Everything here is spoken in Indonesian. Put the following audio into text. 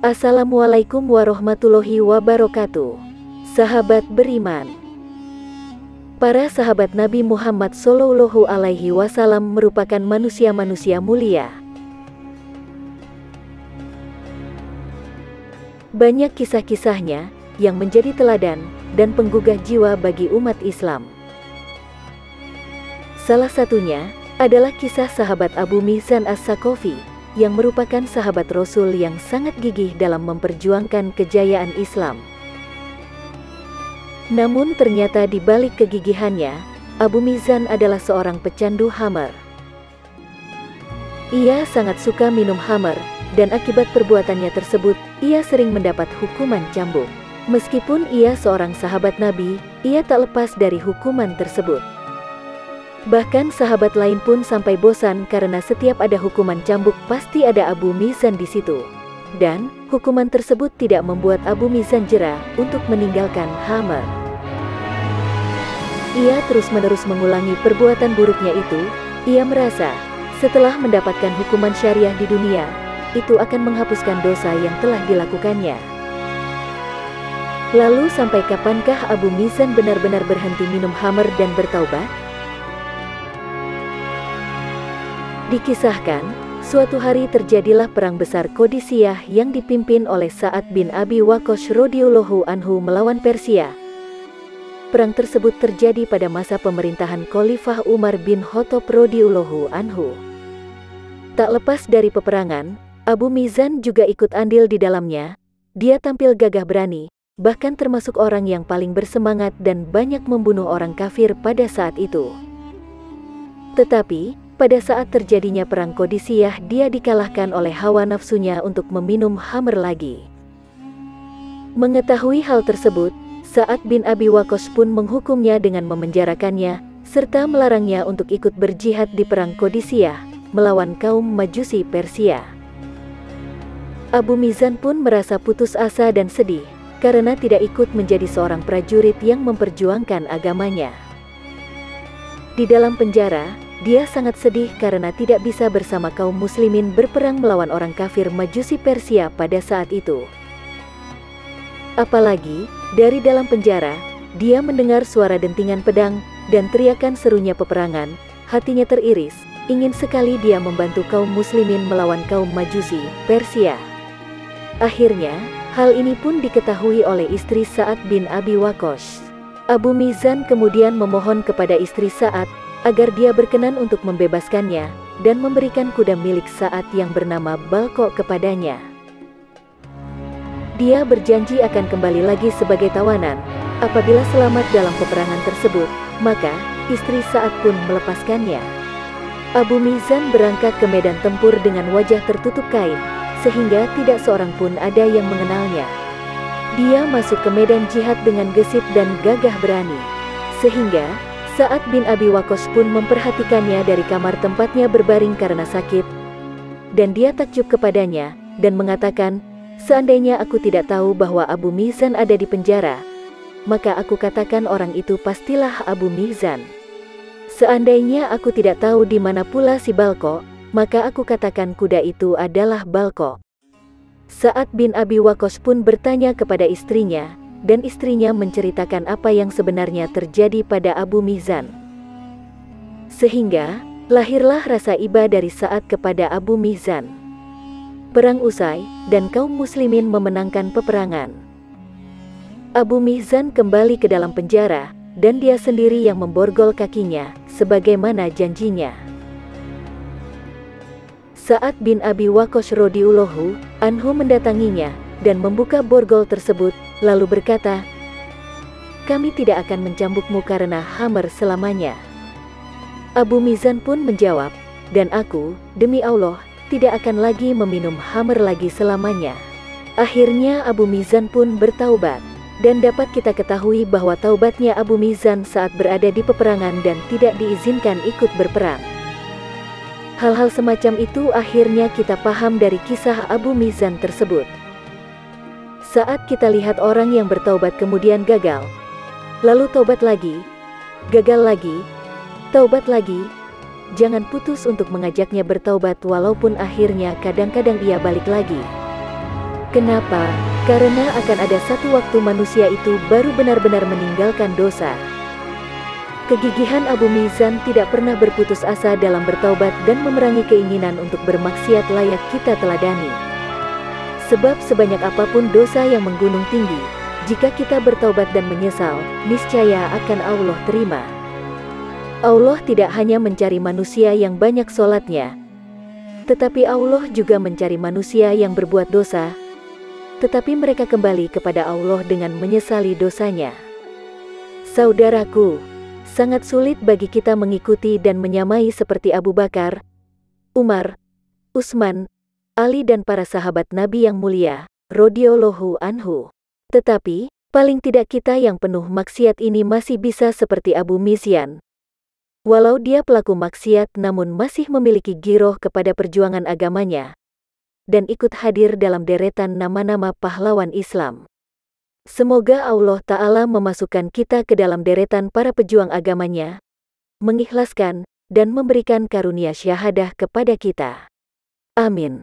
Assalamualaikum warahmatullahi wabarakatuh. Sahabat beriman, para sahabat Nabi Muhammad Shallallahu Alaihi Wasallam merupakan manusia-manusia mulia. Banyak kisah-kisahnya yang menjadi teladan dan penggugah jiwa bagi umat Islam. Salah satunya adalah kisah sahabat Abu Mihzan As-Saqafi, yang merupakan sahabat Rasul yang sangat gigih dalam memperjuangkan kejayaan Islam. Namun ternyata di balik kegigihannya, Abu Mihzan adalah seorang pecandu khamar. Ia sangat suka minum khamar, dan akibat perbuatannya tersebut, ia sering mendapat hukuman cambuk. Meskipun ia seorang sahabat Nabi, ia tak lepas dari hukuman tersebut. Bahkan sahabat lain pun sampai bosan karena setiap ada hukuman cambuk pasti ada Abu Mihzan di situ. Dan hukuman tersebut tidak membuat Abu Mihzan jera untuk meninggalkan khamar. Ia terus-menerus mengulangi perbuatan buruknya itu. Ia merasa setelah mendapatkan hukuman syariah di dunia, itu akan menghapuskan dosa yang telah dilakukannya. Lalu sampai kapankah Abu Mihzan benar-benar berhenti minum khamar dan bertaubat? Dikisahkan, suatu hari terjadilah perang besar Qadisiyah yang dipimpin oleh Sa'ad bin Abi Waqqas radhiyallahu anhu melawan Persia. Perang tersebut terjadi pada masa pemerintahan Khalifah Umar bin Khattab radhiyallahu anhu. Tak lepas dari peperangan, Abu Mihzan juga ikut andil di dalamnya. Dia tampil gagah berani, bahkan termasuk orang yang paling bersemangat dan banyak membunuh orang kafir pada saat itu. Tetapi pada saat terjadinya perang Qadisiyah, dia dikalahkan oleh hawa nafsunya untuk meminum khamr lagi. Mengetahui hal tersebut, Sa'ad bin Abi Waqqas pun menghukumnya dengan memenjarakannya, serta melarangnya untuk ikut berjihad di perang Qadisiyah melawan kaum Majusi Persia. Abu Mihzan pun merasa putus asa dan sedih, karena tidak ikut menjadi seorang prajurit yang memperjuangkan agamanya. Di dalam penjara, dia sangat sedih karena tidak bisa bersama kaum muslimin berperang melawan orang kafir Majusi Persia pada saat itu. Apalagi, dari dalam penjara, dia mendengar suara dentingan pedang dan teriakan serunya peperangan. Hatinya teriris, ingin sekali dia membantu kaum muslimin melawan kaum Majusi Persia. Akhirnya, hal ini pun diketahui oleh istri Sa'ad bin Abi Waqqas. Abu Mihzan kemudian memohon kepada istri Sa'ad agar dia berkenan untuk membebaskannya dan memberikan kuda milik Sa'ad yang bernama Balqa kepadanya. Dia berjanji akan kembali lagi sebagai tawanan. Apabila selamat dalam peperangan tersebut, maka istri Sa'ad pun melepaskannya. Abu Mihzan berangkat ke medan tempur dengan wajah tertutup kain, sehingga tidak seorang pun ada yang mengenalnya. Dia masuk ke medan jihad dengan gesit dan gagah berani, sehingga Sa'ad bin Abi Waqqas pun memperhatikannya dari kamar tempatnya berbaring karena sakit. Dan dia takjub kepadanya, dan mengatakan, seandainya aku tidak tahu bahwa Abu Mihzan ada di penjara, maka aku katakan orang itu pastilah Abu Mihzan. Seandainya aku tidak tahu di mana pula si Balqa, maka aku katakan kuda itu adalah Balqa. Sa'ad bin Abi Waqqas pun bertanya kepada istrinya, dan istrinya menceritakan apa yang sebenarnya terjadi pada Abu Mihzan. Sehingga, lahirlah rasa iba dari Sa'ad kepada Abu Mihzan. Perang usai, dan kaum muslimin memenangkan peperangan. Abu Mihzan kembali ke dalam penjara, dan dia sendiri yang memborgol kakinya, sebagaimana janjinya. Sa'ad bin Abi Waqqas radhiyallahu anhu mendatanginya, dan membuka borgol tersebut, lalu berkata, "Kami tidak akan mencambukmu karena khamar selamanya." Abu Mihzan pun menjawab, "Dan aku, demi Allah, tidak akan lagi meminum khamar lagi selamanya." Akhirnya Abu Mihzan pun bertaubat, dan dapat kita ketahui bahwa taubatnya Abu Mihzan saat berada di peperangan dan tidak diizinkan ikut berperang. Hal-hal semacam itu akhirnya kita paham dari kisah Abu Mihzan tersebut. Saat kita lihat orang yang bertaubat kemudian gagal, lalu taubat lagi, gagal lagi, taubat lagi, jangan putus untuk mengajaknya bertaubat walaupun akhirnya kadang-kadang ia balik lagi. Kenapa? Karena akan ada satu waktu manusia itu baru benar-benar meninggalkan dosa. Kegigihan Abu Mizan tidak pernah berputus asa dalam bertaubat dan memerangi keinginan untuk bermaksiat layak kita teladani. Sebab sebanyak apapun dosa yang menggunung tinggi, jika kita bertaubat dan menyesal, niscaya akan Allah terima. Allah tidak hanya mencari manusia yang banyak sholatnya, tetapi Allah juga mencari manusia yang berbuat dosa, tetapi mereka kembali kepada Allah dengan menyesali dosanya. Saudaraku, sangat sulit bagi kita mengikuti dan menyamai seperti Abu Bakar, Umar, Utsman, Ali dan para sahabat Nabi yang mulia, radhiyallahu anhu. Tetapi, paling tidak kita yang penuh maksiat ini masih bisa seperti Abu Mizan. Walau dia pelaku maksiat namun masih memiliki giroh kepada perjuangan agamanya, dan ikut hadir dalam deretan nama-nama pahlawan Islam. Semoga Allah Ta'ala memasukkan kita ke dalam deretan para pejuang agamanya, mengikhlaskan, dan memberikan karunia syahadah kepada kita. Amin.